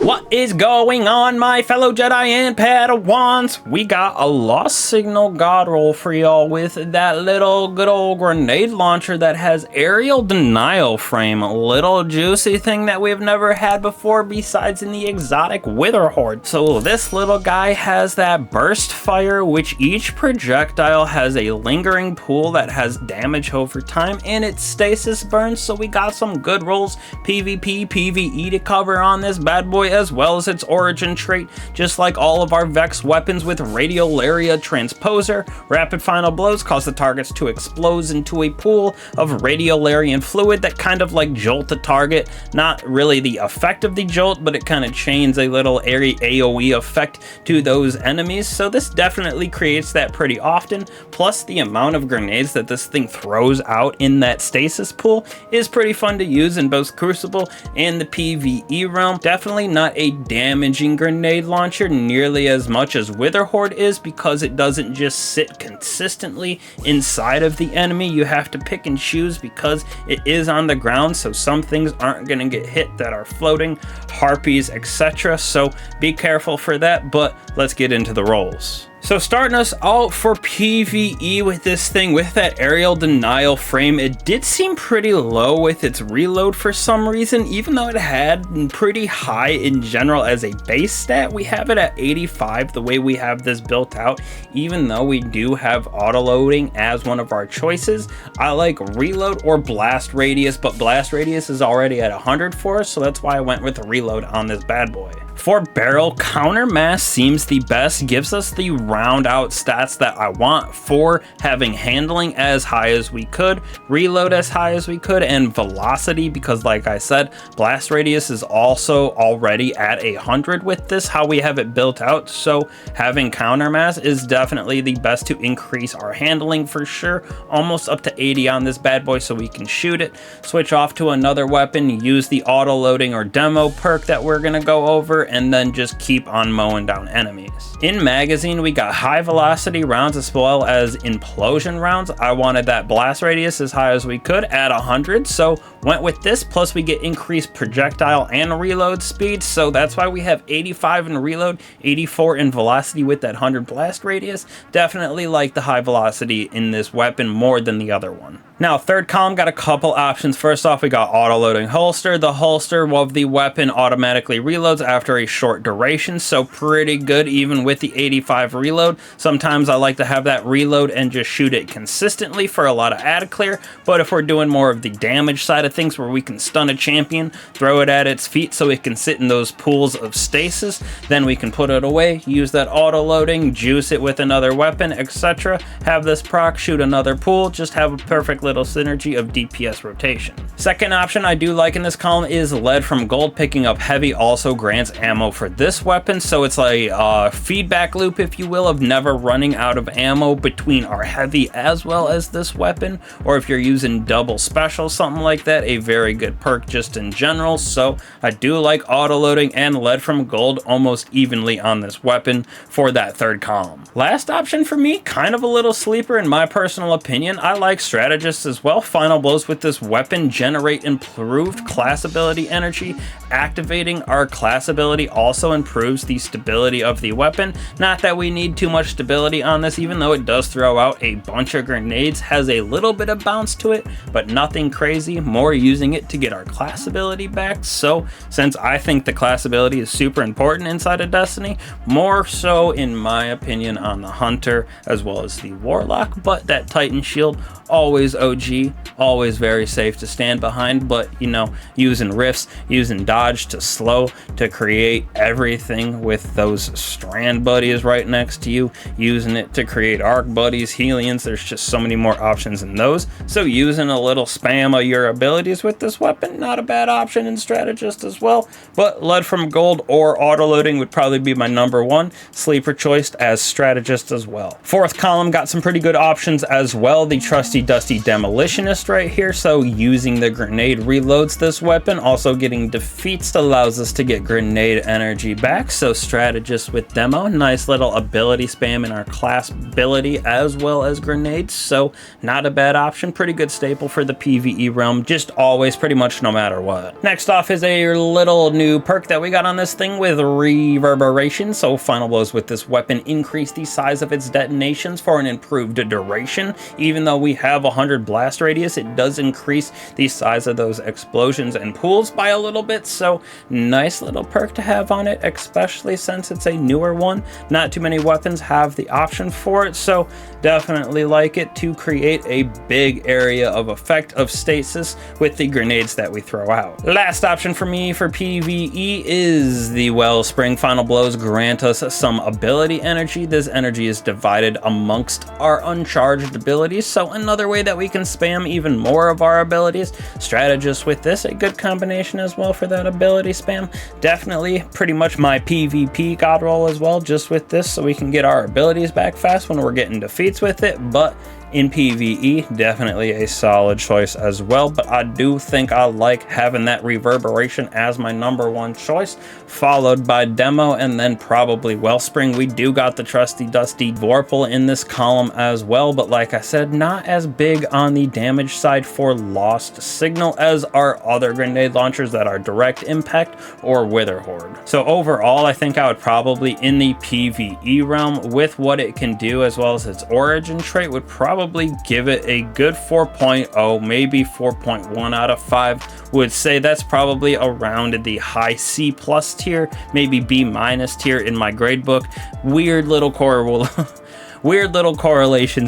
What is going on, my fellow Jedi and Padawans? We got a Lost Signal God roll for y'all with that little good old grenade launcher that has aerial denial frame. A little juicy thing that we've never had before besides in the exotic Witherhoard. So this little guy has that burst fire, which each projectile has a lingering pool that has damage over time, and its stasis burns. So we got some good rolls, PvP, PvE to cover on this bad boy, as well as its origin trait, just like all of our Vex weapons with Radiolaria Transposer. Rapid final blows cause the targets to explode into a pool of Radiolarian fluid that kind of like jolt the target. Not really the effect of the jolt, but it kind of chains a little airy AoE effect to those enemies. So this definitely creates that pretty often. Plus the amount of grenades that this thing throws out in that stasis pool is pretty fun to use in both Crucible and the PvE realm. Definitely not a damaging grenade launcher nearly as much as Witherhoard is, because it doesn't just sit consistently inside of the enemy. You have to pick and choose because it is on the ground, so some things aren't going to get hit that are floating, harpies, etc. So be careful for that, but let's get into the rolls. So starting us out for PvE with this thing, with that aerial denial frame, it did seem pretty low with its reload for some reason, even though it had pretty high in general as a base stat. We have it at 85 the way we have this built out, even though we do have auto loading as one of our choices. I like reload or blast radius, but blast radius is already at 100 for us, so that's why I went with the reload on this bad boy. For barrel, counter mass seems the best, gives us the round out stats that I want for having handling as high as we could, reload as high as we could, and velocity, because like I said, blast radius is also already at 100 with this, how we have it built out. So having counter mass is definitely the best to increase our handling for sure, almost up to 80 on this bad boy, so we can shoot it, switch off to another weapon, use the auto loading or demo perk that we're gonna go over, and then just keep on mowing down enemies. In magazine, we got high velocity rounds as well as implosion rounds. I wanted that blast radius as high as we could at 100, so went with this. Plus we get increased projectile and reload speed, so that's why we have 85 in reload, 84 in velocity with that 100 blast radius. Definitely like the high velocity in this weapon more than the other one. Now third column got a couple options. First off, we got auto loading holster. The holster of the weapon automatically reloads after a short duration, so pretty good even with the 85 reload. Sometimes I like to have that reload and just shoot it consistently for a lot of add clear, but if we're doing more of the damage side of things where we can stun a champion, throw it at its feet so it can sit in those pools of stasis, then we can put it away, use that auto loading, juice it with another weapon, etc. Have this proc, shoot another pool, just have a perfect little synergy of DPS rotation. Second option I do like in this column is lead from gold. Picking up heavy also grants ammo for this weapon, so it's like a feedback loop, if you will, of never running out of ammo between our heavy as well as this weapon, or if you're using double special, something like that, a very good perk just in general. So I do like auto loading and lead from gold almost evenly on this weapon for that third column. Last option for me, kind of a little sleeper in my personal opinion, I like strategist as well. Final blows with this weapon generate improved class ability energy. Activating our class ability also improves the stability of the weapon. Not that we need too much stability on this, even though it does throw out a bunch of grenades, has a little bit of bounce to it, but nothing crazy. More using it to get our class ability back. So since I think the class ability is super important inside of Destiny, more so in my opinion on the Hunter as well as the Warlock, but that Titan shield always OG, always very safe to stand behind. But you know, using rifts, using dodge to slow to create everything with those strand buddies right next to you, using it to create arc buddies, Helions, there's just so many more options in those. So using a little spam of your abilities with this weapon, not a bad option in strategist as well. But lead from gold or auto loading would probably be my number one sleeper choice as strategist as well. Fourth column got some pretty good options as well. The trusty dusty demolitionist right here, so using the grenade reloads this weapon. Also getting defeats allows us to get grenade energy back, so strategist with demo, nice little ability spam in our class ability as well as grenades, so not a bad option. Pretty good staple for the PvE realm, just just always, pretty much no matter what. Next off is a little new perk that we got on this thing with reverberation. So final blows with this weapon increase the size of its detonations for an improved duration. Even though we have 100 blast radius, it does increase the size of those explosions and pools by a little bit. So nice little perk to have on it, especially since it's a newer one. Not too many weapons have the option for it, so definitely like it to create a big area of effect of stasis with the grenades that we throw out. Last option for me for PvE is the Wellspring. Final blows grant us some ability energy. This energy is divided amongst our uncharged abilities, so another way that we can spam even more of our abilities. Strategist with this, a good combination as well for that ability spam. Definitely pretty much my PvP god roll as well, just with this, so we can get our abilities back fast when we're getting defeats with it. But in PvE, definitely a solid choice as well, but I do think I like having that reverberation as my #1 choice, followed by demo and then probably Wellspring. We do got the trusty dusty Vorpal in this column as well, but like I said, not as big on the damage side for lost signal as our other grenade launchers that are direct impact or Witherhoard. So overall, I think I would probably, in the PvE realm, with what it can do as well as its origin trait, would probably give it a good 4.0, maybe 4.1 out of 5. Would say that's probably around the high C+ tier, maybe B- tier in my grade book. Weird little correlations,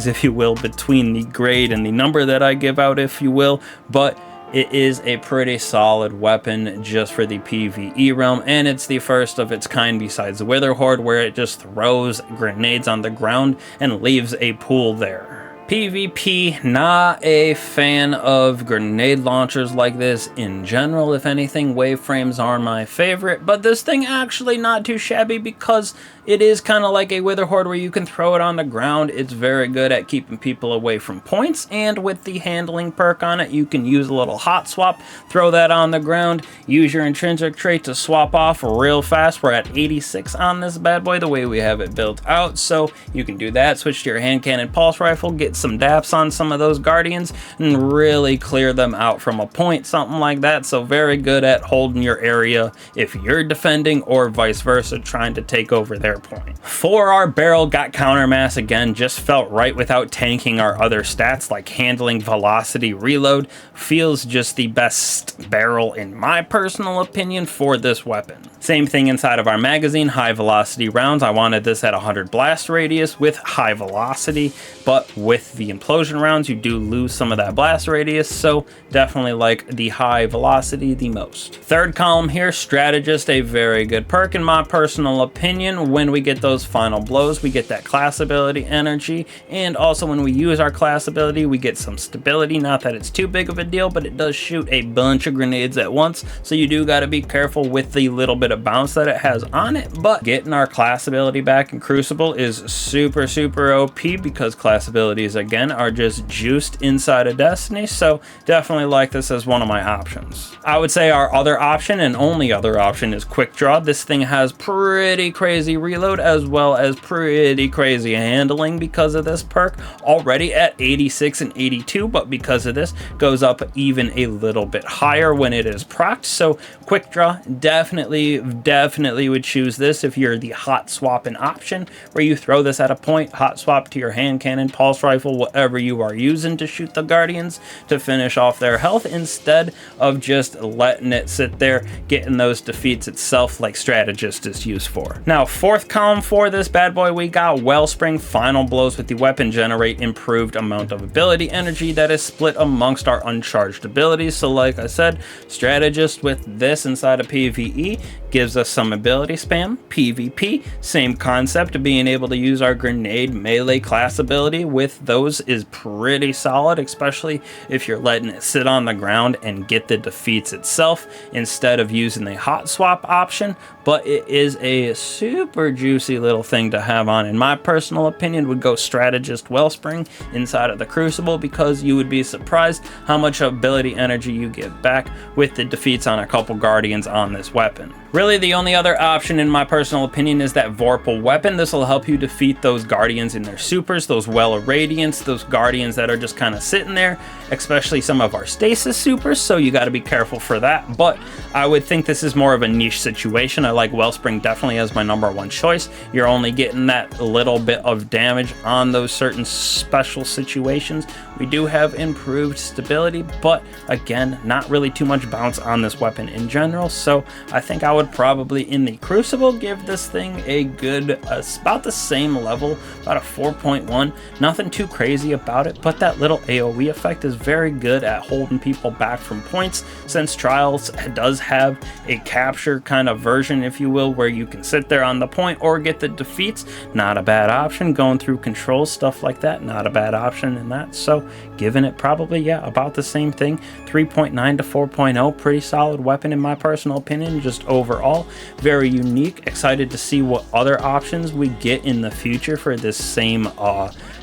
if you will, between the grade and the number that I give out, if you will, but it is a pretty solid weapon just for the PvE realm, and it's the first of its kind besides the Witherhoard, where it just throws grenades on the ground and leaves a pool there. PvP, not a fan of grenade launchers like this in general. If anything, wave frames are my favorite, but this thing actually not too shabby because it is kind of like a Witherhoard where you can throw it on the ground. It's very good at keeping people away from points, and with the handling perk on it, you can use a little hot swap, throw that on the ground, use your intrinsic trait to swap off real fast. We're at 86 on this bad boy, the way we have it built out, so you can do that, switch to your hand cannon pulse rifle, get some daps on some of those guardians, and really clear them out from a point, something like that. So very good at holding your area if you're defending, or vice versa, trying to take over their point. For our barrel, got counter mass again, just felt right without tanking our other stats like handling, velocity, reload. Feels just the best barrel in my personal opinion for this weapon. Same thing inside of our magazine, high velocity rounds. I wanted this at 100 blast radius with high velocity, but with the implosion rounds, you do lose some of that blast radius, so definitely like the high velocity the most. Third column here, strategist, a very good perk in my personal opinion. When we get those final blows, we get that class ability energy, and also when we use our class ability, we get some stability. Not that it's too big of a deal, but it does shoot a bunch of grenades at once, so you do got to be careful with the little bit of bounce that it has on it. But getting our class ability back in Crucible is super OP, because class abilities again are just juiced inside of Destiny, so definitely like this as one of my options. I would say our other option, and only other option, is Quick Draw. This thing has pretty crazy reload as well as pretty crazy handling because of this perk, already at 86 and 82, but because of this goes up even a little bit higher when it is procced. So Quick Draw, definitely would choose this if you're the hot swapping option, where you throw this at a point, hot swap to your hand cannon, pulse rifle, whatever you are using to shoot the guardians to finish off their health, instead of just letting it sit there getting those defeats itself like strategist is used for. Now, fourth column for this bad boy, we got Wellspring. Final blows with the weapon generate improved amount of ability energy that is split amongst our uncharged abilities. So like I said, strategist with this inside of PvE gives us some ability spam. PvP, same concept, being able to use our grenade melee class ability with those is pretty solid, especially if you're letting it sit on the ground and get the defeats itself instead of using the hot swap option. But it is a super juicy little thing to have on. In my personal opinion, would go strategist Wellspring inside of the Crucible, because you would be surprised how much ability energy you get back with the defeats on a couple guardians on this weapon. Really, the only other option, in my personal opinion, is that Vorpal weapon. This will help you defeat those Guardians in their supers, those Well of Radiance, those Guardians that are just kind of sitting there, especially some of our Stasis supers, so you got to be careful for that. But I would think this is more of a niche situation. I like Wellspring definitely as my #1 choice. You're only getting that little bit of damage on those certain special situations. We do have improved stability, but again, not really too much bounce on this weapon in general, so I think I would probably, in the Crucible, give this thing a good, about the same level, about a 4.1. Nothing too crazy about it, but that little AoE effect is very good at holding people back from points, since Trials does have a capture kind of version, if you will, where you can sit there on the point or get the defeats. Not a bad option. Going through controls, stuff like that, not a bad option in that. So giving it probably, yeah, about the same thing, 3.9 to 4.0. Pretty solid weapon in my personal opinion. Just overall very unique. Excited to see what other options we get in the future for this same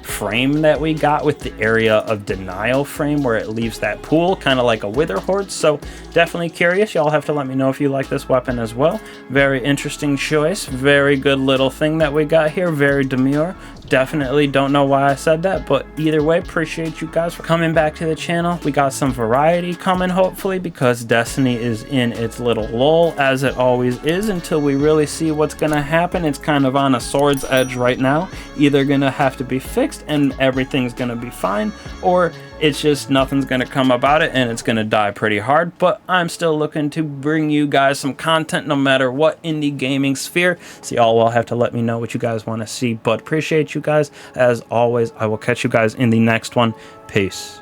frame that we got with the Area of Denial frame, where it leaves that pool kind of like a Witherhoard. So definitely curious. Y'all have to let me know if you like this weapon as well. Very interesting choice. Very good little thing that we got here. Very demure. Definitely don't know why I said that, but either way, appreciate you guys for coming back to the channel. We got some variety coming, hopefully, because Destiny is in its little lull, as it always is, until we really see what's gonna happen. It's kind of on a sword's edge right now. Either gonna have to be fixed and everything's gonna be fine, or it's just nothing's gonna come about it and it's gonna die pretty hard. But I'm still looking to bring you guys some content no matter what indie gaming sphere, so y'all will have to let me know what you guys want to see. But appreciate you guys as always. I will catch you guys in the next one. Peace.